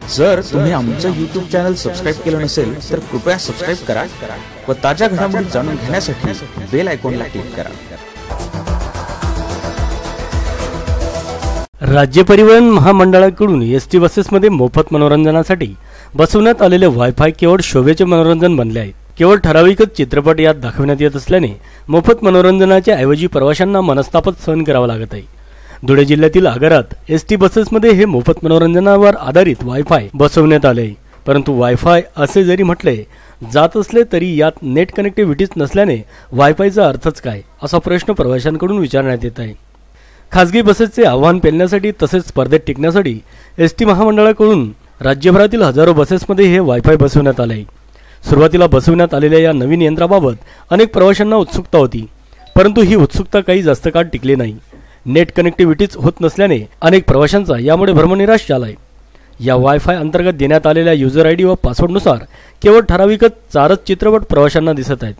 जर तुम्ही आमचं YouTube चॅनल सबस्क्राइब केलं नसेल तर कृपया सबस्क्राइब करा व ताज्या घडामोडी जाणून घेण्यासाठी बेल आयकॉनला क्लिक करा। राज्य परिवहन महामंडळाकडून एसटी बसेसमध्ये मोफत मनोरंजनासाठी बसवण्यात आलेले वायफाय केवळ शोभेचे मनोरंजन बनले आहे। केवळ ठराविकच चित्रपट यात दाखवण्यात येत असल्याने मोफत मनोरंजनाच्या ऐवजी प्रवाशांना मनस्तापच सहन करावा लागत आहे। धुळे जिल्ह्यातील आगारात एसटी बसेसमध्ये हे मोफत मनोरंजनावर आधारित वायफाय बसवण्यात आले, परंतु वायफाय असे जरी म्हटले जात असले तरी यात नेट कनेक्टिव्हिटीच नसल्याने वायफायचा अर्थच काय असा प्रश्न प्रवाशांकडून विचारण्यात येत आहे। खासगी बसेसचे आव्हान पेलण्यासाठी तसेच स्पर्धेत टिकण्यासाठी एसटी महामंडळाकडून राज्यभरातील हजारो बसेसमध्ये हे वायफाय बसवण्यात आले। सुरुवातीला बसवण्यात आलेल्या या नवीन यंत्राबाबत अनेक प्रवाशांना उत्सुकता होती, परंतु ही उत्सुकता काही जास्त काळ टिकली नाही। नेट कनेक्टिव्हिटीच होत नसल्याने अनेक प्रवाशांचा यामुळे भ्रमनिराश झालाय। या वायफाय अंतर्गत देण्यात आलेल्या युजर आयडी व पासवर्डनुसार केवळ ठराविकच 4च चित्रपट प्रवाशांना दिसत आहेत।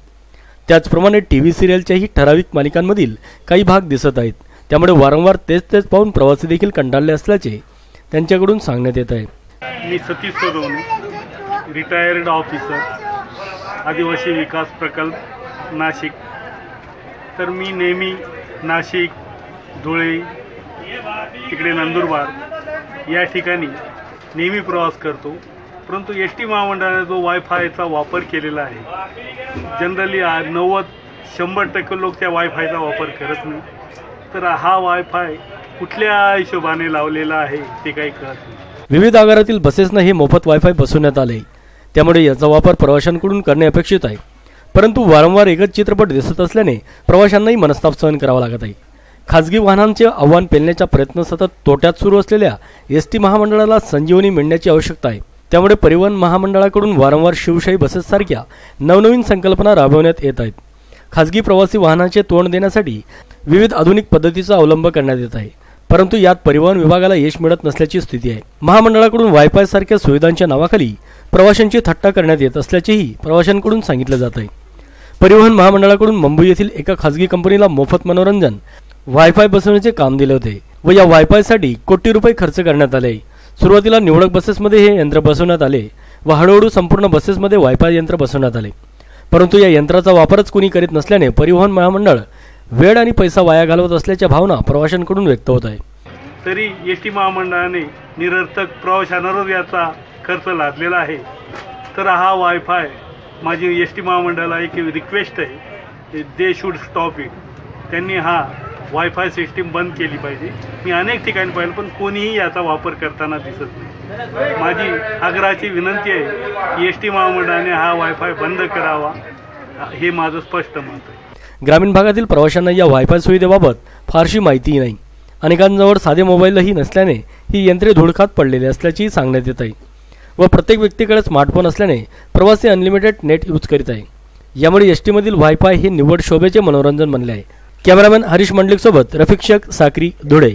त्याचप्रमाणे टीव्ही सिरियलच्याही ठराविक मालिकांमधील काही भाग दिसत आहेत। त्यामुळे वारंवार तेच पाहून प्रवासी देखील कंटाळले असल्याचे त्यांच्याकडून सांगण्यात येत आहे। मी सतीश सोनवणे, रिटायर्ड ऑफिसर, आदिवासी विकास प्रकल्प नाशिक। तर मी नेहमी नाशिक, धुळे, तिकडे नंदुरबार या ठिकाणी नेहमी प्रवास करतो, परंतु एस टी महामंडळाने जो वायफायचा वापर केलेला आहे, जनरली 90-100% लोक त्या वायफायचा वापर करत नाही। तर हा वायफाय कुठल्या हिशोबाने लावलेला आहे ते काही कळत नाही। विविध आगारातील बसेसना हे मोफत वायफाय बसवण्यात आले, त्यामुळे याचा वापर प्रवाशांकडून करणे अपेक्षित आहे, परंतु वारंवार एकच चित्रपट दिसत असल्याने प्रवाशांनाही मनस्ताप सहन करावा लागत आहे। खासगी वाहनांचे आव्हान पेलण्याचा प्रयत्न सतत तोट्यात सुरू असलेल्या एसटी महामंडळाला संजीवनी मिळण्याची आवश्यकता आहे। त्यामुळे परिवहन महामंडळाकडून वारंवार शिवशाही बसेससारख्या नवनवीन संकल्पना राबवण्यात येत आहेत। खासगी प्रवासी वाहनांचे तोंड देण्यासाठी विविध आधुनिक पद्धतीचा अवलंब करण्यात येत आहे, परंतु यात परिवहन विभागाला यश मिळत नसल्याची स्थिती आहे। महामंडळाकडून वायफाय सारख्या सुविधांच्या नावाखाली प्रवाशांची थट्टा करण्यात येत असल्याचेही प्रवाशांकडून सांगितले जात आहे। परिवहन महामंडळाकडून मुंबई येथील एका खासगी कंपनीला मोफत मनोरंजन वायफाय बसवण्याचे काम दिले होते व या वायफायसाठी कोटी रुपये खर्च करण्यात आले। सुरुवातीला निवडक बसेसमध्ये हे यंत्र बसवण्यात आले व हळूहळू संपूर्ण बसेसमध्ये वायफाय यंत्र बसवण्यात आले, परंतु या यंत्राचा वापरच कोणी करीत नसल्याने परिवहन महामंडळ वेळ आणि पैसा वाया घालवत असल्याच्या भावना प्रवाशांकडून व्यक्त होत आहे। तरी एस टी महामंडळाने निरर्थक प्रवाशांवर याचा खर्च लादलेला आहे। तर हा वायफाय माझी एस टी महामंडळाला एक रिक्वेस्ट आहे, दे शुड स्टॉप इट। त्यांनी हा वायफाय सिस्टीम बंद केली पाहिजे। मी अनेक ठिकाणी पाहिलं, पण कोणीही याचा वापर करताना दिसत नाही। माझी आग्रहाची विनंती आहे की एस टी महामंडळाने हा वायफाय बंद करावा, हे माझं स्पष्ट मत आहे। ग्रामीण भागातील प्रवाशांना या वायफाय सुविधेबाबत फारशी माहिती नाही। अनेकांजवळ साधे मोबाईलही नसल्याने ही यंत्रे धूळखात पडलेली असल्याची सांगण्यात येत आहे व प्रत्येक व्यक्तीकडे स्मार्टफोन असल्याने प्रवासी अनलिमिटेड नेट यूज करीत आहे। यामुळे एसटी मधील वायफाय हे निव्वळ शोभेचे मनोरंजन बनले आहे। कॅमेरामॅन हरीश मंडलिक सोबत रफिक शेख, साक्री, धुळे।